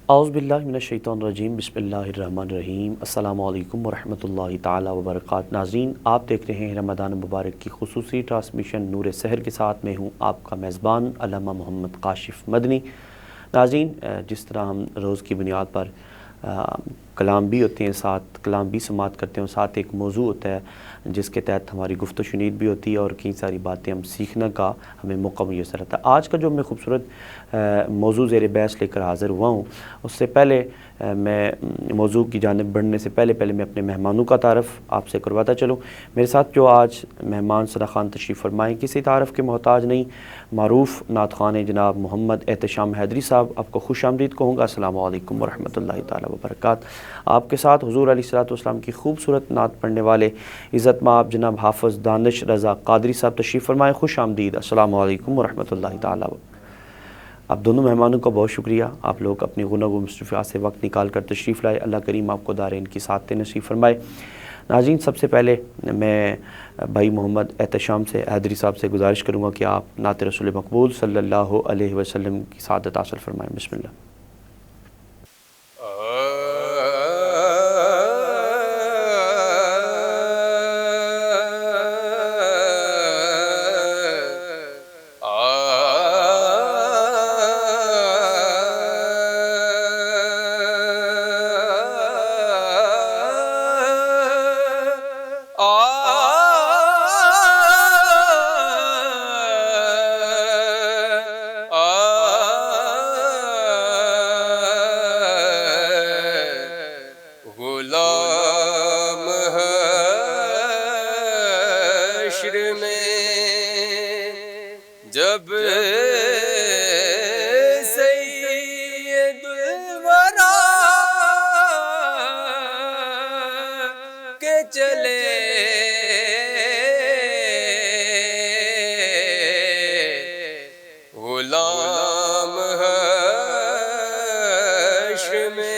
اعوذ باللہ من الشیطان الرجیم، بسم اللہ الرحمن الرحیم۔ السلام علیکم ورحمۃ اللہ تعالی وبرکاتہ۔ ناظرین، آپ دیکھ رہے ہیں رمضان مبارک کی خصوصی ٹرانسمیشن نور سحر کے ساتھ میں ہوں آپ کا میزبان علامہ محمد کاشف مدنی۔ ناظرین، جس طرح ہم روز کی بنیاد پر کلام بھی ہوتے ہیں، ساتھ کلام بھی سماعت کرتے ہیں، ساتھ ایک موضوع ہوتا ہے جس کے تحت ہماری گفت و شنید بھی ہوتی ہے اور کئی ساری باتیں ہم سیکھنے کا ہمیں موقع میسر ہوتا ہے۔ آج کا جو میں خوبصورت موضوع زیر بحث لے کر حاضر ہوا ہوں، اس سے پہلے میں موضوع کی جانب بڑھنے سے پہلے میں اپنے مہمانوں کا تعارف آپ سے کرواتا چلوں۔ میرے ساتھ جو آج مہمان ثنا خان تشریف فرمائیں، کسی تعارف کے محتاج نہیں، معروف نعت خوان جناب محمد احتشام حیدری صاحب، آپ کو خوش آمدید کہوں گا۔ السلام علیکم ورحمۃ اللہ تعالی وبرکاتہ۔ آپ کے ساتھ حضور علیہ الصلوۃ والسلام کی خوبصورت نعت پڑھنے والے عزت مآب جناب حافظ دانش رضا قادری صاحب تشریف فرمائیں، خوش آمدید۔ السلام علیکم ورحمۃ اللہ تعالی وبرکاتہ۔ آپ دونوں مہمانوں کا بہت شکریہ، آپ لوگ اپنی گناہ و مصروفیات سے وقت نکال کر تشریف لائے۔ اللہ کریم آپ کو دارین کی سعادت نصیب فرمائے۔ ناظرین، سب سے پہلے میں بھائی محمد احتشام سے حیدری صاحب سے گزارش کروں گا کہ آپ نعت رسول مقبول صلی اللہ علیہ وسلم کی سعادت حاصل فرمائیں۔ بسم اللہ۔ غلام حشر میں جب سید الورا کے چلے غلام حشر میں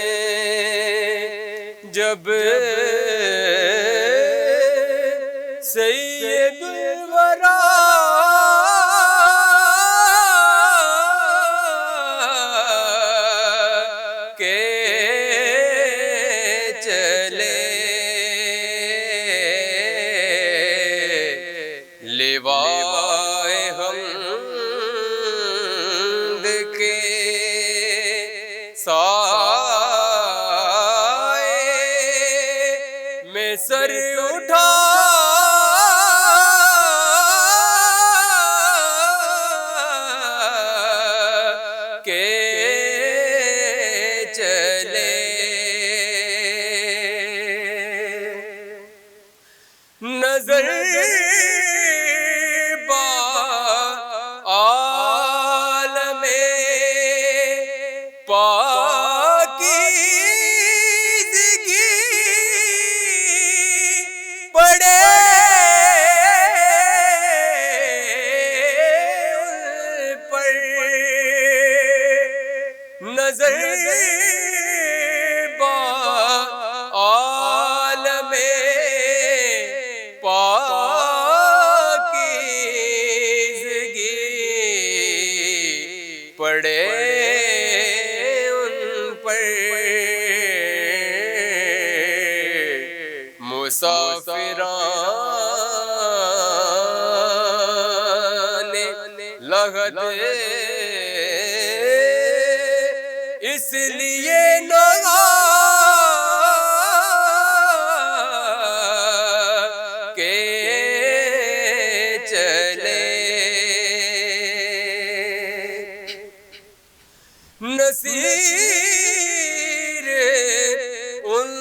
جب سید الورا کے چلے لیوائے حمد کے میں سر اٹھا کے چلے نظر عالم پاکیزگی پڑے ان پر نظر عالم پاکیزگی پڑے ان پر مسافران لغت اس لیے لگا کہ چلے نصیر ان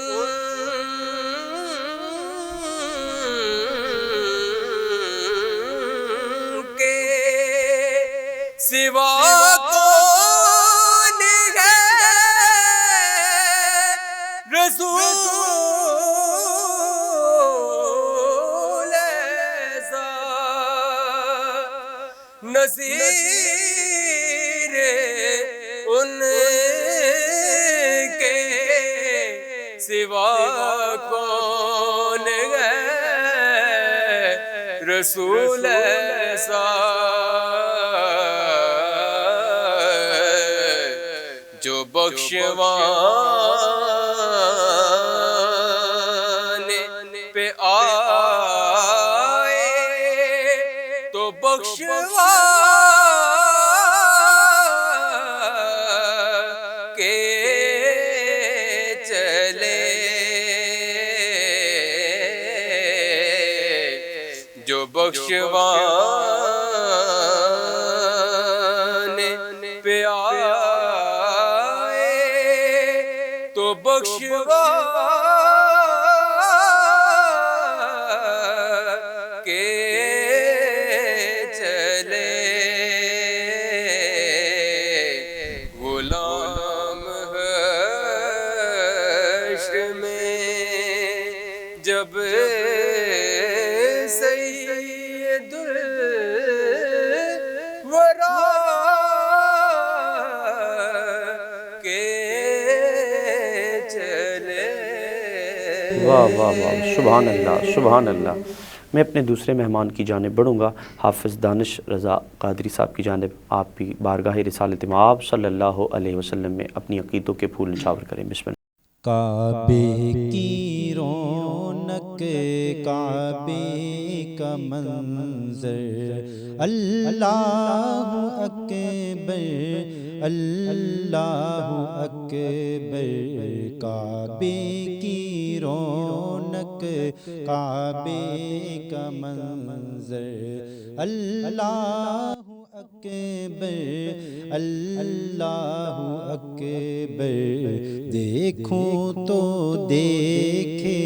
کے سوا کون ہے رسول ایسا نصیر ان کے سوا کون ہے رسول ایسا جو بخشوانے پہ آئے تو بخشوا کے چلے، جو بخشوانے پہ آئے تو بخشوا کے چلے، غلام حشر میں جب سید الورا کے چلے۔ واہ واہ واہ، سبحان اللہ سبحان اللہ۔ میں اپنے دوسرے مہمان کی جانب بڑھوں گا، حافظ دانش رضا قادری صاحب کی جانب۔ آپ بھی بارگاہ رسالت مآب صلی اللہ علیہ وسلم میں اپنی عقیدوں کے پھول نچھاور کریں۔ بسم اللہ۔ کعبے کی رونق، کعبے کا منظر، اللہ اکبر اللہ اکبر، کعبے کی رونق، کعبے کا منظر، اللہ اکبر اللہ اکبر، دیکھوں تو دیکھے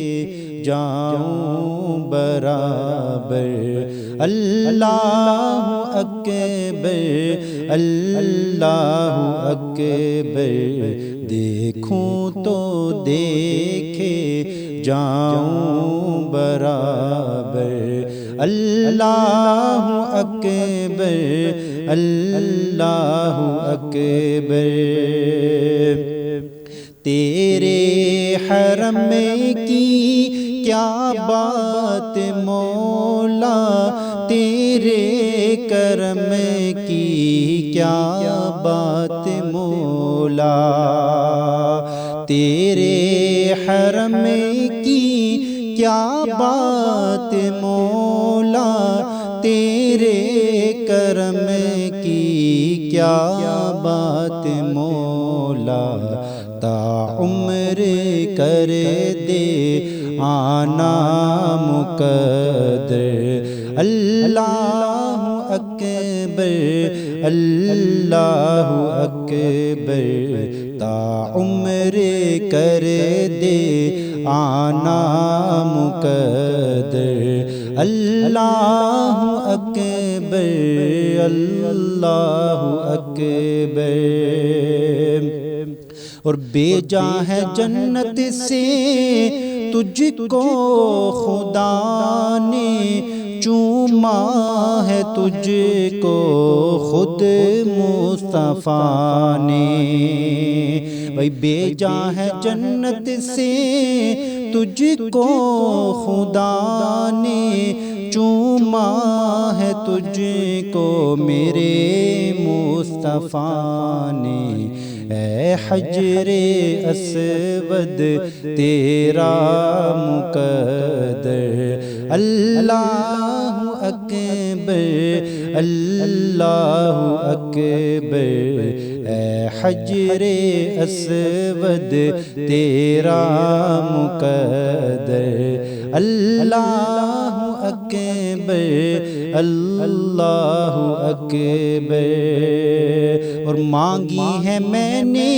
جاؤں برابر، اللہ اکبر اللہ اکبر، دیکھوں تو دیکھے جاؤں برابر، اللہ اکبر اللہ اکبر، تیرے حرم کی کیا بات مولا، تیرے کرم کی کیا بات مولا، تیرے حرم کی کیا بات مولا، تیرے کرم کی کیا بات مولا، تا عمر کر دے آنا مقدر، اللہ اکبر اللہ اکبر، تا عمر کر دے آنا مقدر، اللہ اکبر اللہ اکبر، اور بھیجا ہے جنت سے تجھ کو خدا نے، چوما ہے تجھ کو خود مصطفیٰ نے، بھائی بھیجا ہے جنت سے تجھ کو خدا نے، چوما ہے تجھ کو میرے مصطفیٰ نے، اے حجر اسود تیرا مقدر، اللہ اکبر اللہ اکبر، اے حجر اسود تیرا مقدر، اللہ اکبر اللہ اکبر، اور مانگی ہے میں نے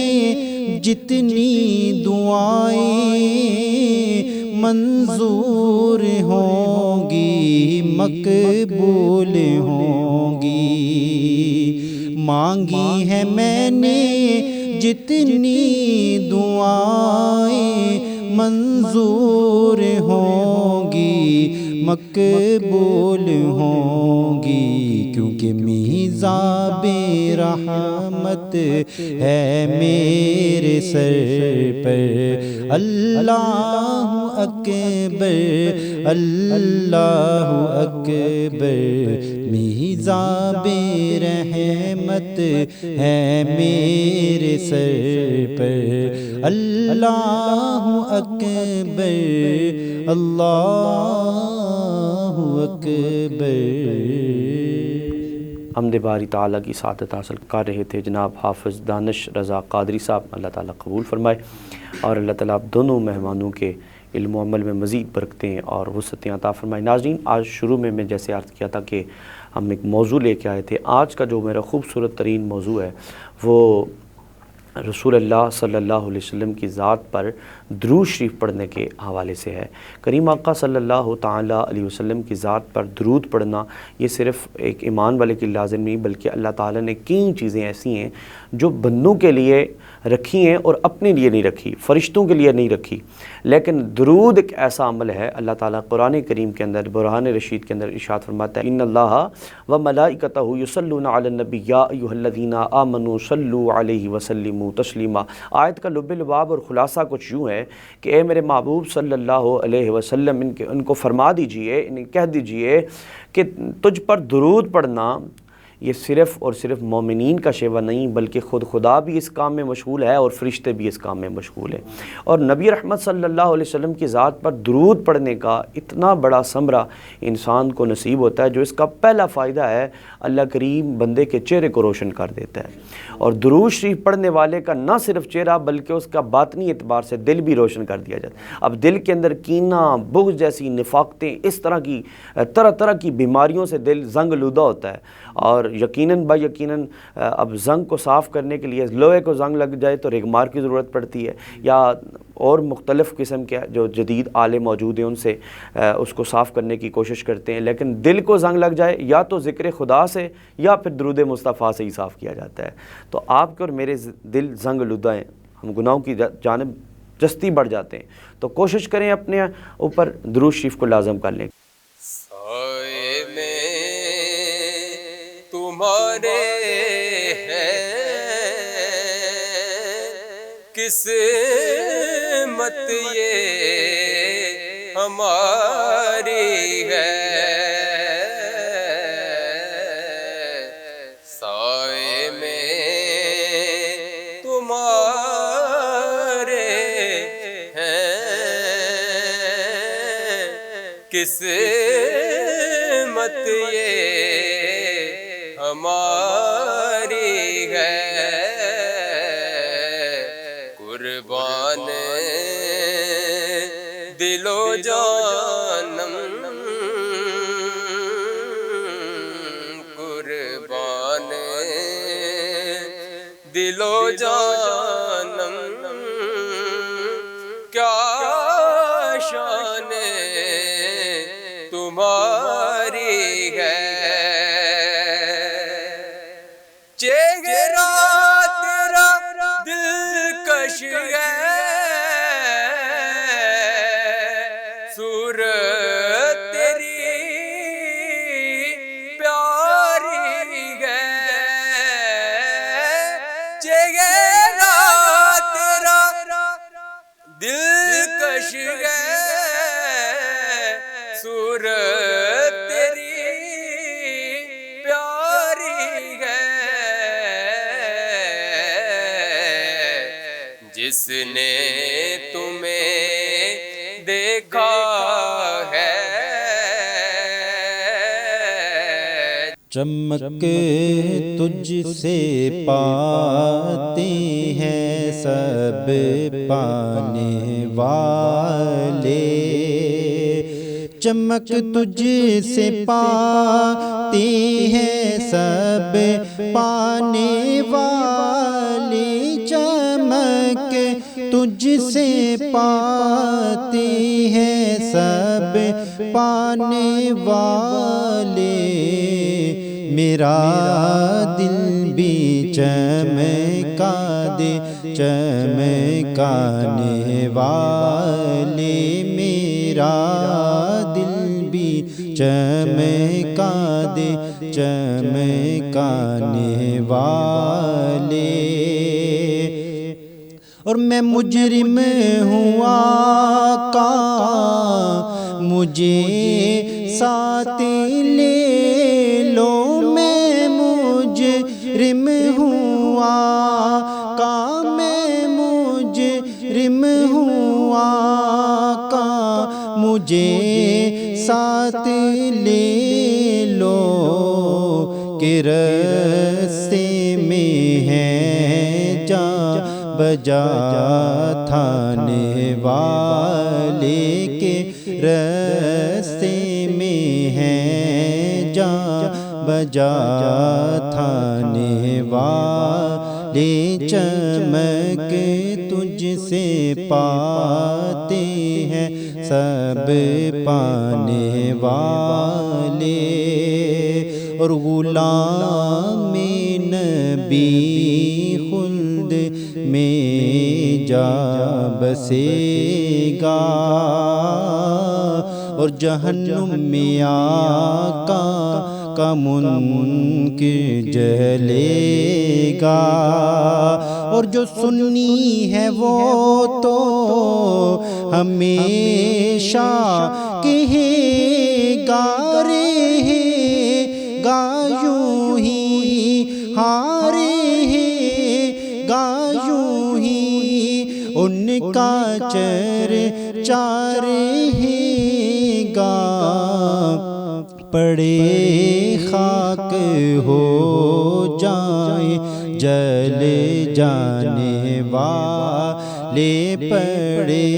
جتنی دعائیں، منظور ہوں گی مقبول ہوں گی، مانگی ہے میں نے جتنی دعائیں، منظور ہوں گی مقبول ہوں گی، کیونکہ میزاب رحمت ہے میرے سر پر، اللہ اکبر اللہ اکبر، میزاب رحمت رحمت ہے میرے سر پر، اللہ اکبر اللہ اکبر۔ حمد باری تعالیٰ کی سعادت حاصل کر رہے تھے جناب حافظ دانش رضا قادری صاحب، اللہ تعالیٰ قبول فرمائے اور اللہ تعالیٰ آپ دونوں مہمانوں کے علم و عمل میں مزید برکتیں اور وسعتیں عطا فرمائے۔ ناظرین، آج شروع میں جیسے عرض کیا تھا کہ ہم ایک موضوع لے کے آئے تھے، آج کا جو میرا خوبصورت ترین موضوع ہے وہ رسول اللہ صلی اللہ علیہ وسلم کی ذات پر درود شریف پڑھنے کے حوالے سے ہے۔ کریم آقا صلی اللہ تعالیٰ علیہ وسلم کی ذات پر درود پڑھنا یہ صرف ایک ایمان والے کی لازم نہیں، بلکہ اللہ تعالیٰ نے کئی چیزیں ایسی ہیں جو بندوں کے لیے رکھی ہیں اور اپنے لیے نہیں رکھی، فرشتوں کے لیے نہیں رکھی، لیکن درود ایک ایسا عمل ہے۔ اللہ تعالیٰ قرآن کریم کے اندر برہان رشید کے اندر ارشاد فرماتا ہے، ان اللہ و ملائکتہ یصلون علی النبی یا ایھا الذین آمنوا صلوا علیہ وسلموا تسلیما۔ آیت کا لب لباب اور خلاصہ کچھ یوں ہے کہ اے میرے محبوب صلی اللہ علیہ وسلم ان کو فرما دیجئے، انہیں کہہ دیجئے کہ تجھ پر درود پڑھنا یہ صرف اور صرف مومنین کا شیوہ نہیں، بلکہ خود خدا بھی اس کام میں مشغول ہے اور فرشتے بھی اس کام میں مشغول ہیں۔ اور نبی رحمت صلی اللہ علیہ وسلم کی ذات پر درود پڑھنے کا اتنا بڑا ثمرہ انسان کو نصیب ہوتا ہے، جو اس کا پہلا فائدہ ہے اللہ کریم بندے کے چہرے کو روشن کر دیتا ہے، اور درود شریف پڑھنے والے کا نہ صرف چہرہ بلکہ اس کا باطنی اعتبار سے دل بھی روشن کر دیا جاتا ہے۔ اب دل کے اندر کینہ، بغض جیسی نفاقتیں، اس طرح کی طرح کی بیماریوں سے دل زنگ لودہ ہوتا ہے، اور یقیناً اب زنگ کو صاف کرنے کے لیے لوہے کو زنگ لگ جائے تو ریگمار کی ضرورت پڑتی ہے، یا اور مختلف قسم کے جو جدید آلے موجود ہیں ان سے اس کو صاف کرنے کی کوشش کرتے ہیں، لیکن دل کو زنگ لگ جائے یا تو ذکر خدا سے یا پھر درود مصطفیٰ سے ہی صاف کیا جاتا ہے۔ تو آپ کے اور میرے دل زنگ لودہ ہیں، ہم گناہوں کی جانب جستی بڑھ جاتے ہیں، تو کوشش کریں اپنے اوپر درود شریف کو لازم کر لیں۔ سائے میں تمہارے ہیں قسمت یہ ہماری ہے، سائے میں تمہارے ہیں قسمت یہ ہماری ہے، قربان دل و جانم، قربان دل و جانم، کیا شان تمہاری ہے، چہرہ تیرا دلکش ہے، صورت تیری پیاری ہے، چہرہ تیرا دلکش ہے، صورت تیری پیاری ہے، جس نے تمہیں دیکھا ہے، چمک تجھ سے پاتے ہیں سب پانے والے، چمک تجھ سے پاتے ہیں سب پانے والے، چمک تجھ سے پاتے ہیں سب پانے والے، میرا دل بھی چمکا دے چمکانے والے، میرا دل بھی چمکا دے چمکانے والے، اور میں مجرم ہوں آقا مجھے ساتھ لے لو، میں مجرم ہوں آقا میں مجرم ہوں آقا مجھے ساتھ لے لو کہ رستے میں ہے جا بجا تھانے والے کے رستے میں ہے جا بجا تھانے والے چمک تجھ سے پاتے ہیں سب پانے والے اور غلام نبی خلد میں جا بسے گا اور جہنم میں آقا کا منکر جلے گا اور جو سنی ہے وہ تو ہمیشہ کہے گا رہے گا یوں ہی ہارے گا یوں ہی ان کا چرچا رہے گا پڑے خاک ہو جائیں جل جانے والے پڑے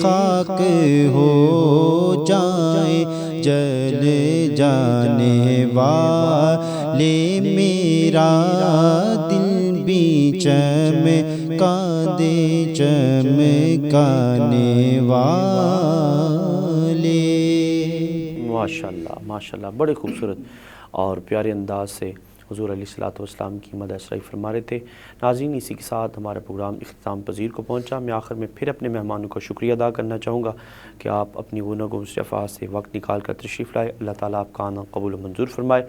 خاک ہو جائیں جل جانے والے میرا دل بھی چمکا دے چمکانے والے۔ ماشاءاللہ بڑے خوبصورت اور پیارے انداز سے حضور علیہ الصلوۃ والسلام کی مدح شریف فرما رہے تھے۔ ناظرین اسی کے ساتھ ہمارا پروگرام اختتام پذیر کو پہنچا۔ میں آخر میں پھر اپنے مہمانوں کا شکریہ ادا کرنا چاہوں گا کہ آپ اپنی گناہ و مصطفیٰ سے وقت نکال کر تشریف لائے۔ اللہ تعالیٰ آپ کا آنا قبول و منظور فرمائے۔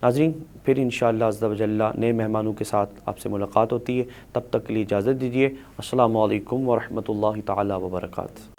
ناظرین پھر انشاءاللہ عز و جل نئے مہمانوں کے ساتھ آپ سے ملاقات ہوتی ہے، تب تک کے لیے اجازت دیجیے۔ السلام علیکم ورحمۃ اللہ تعالیٰ وبرکاتہ۔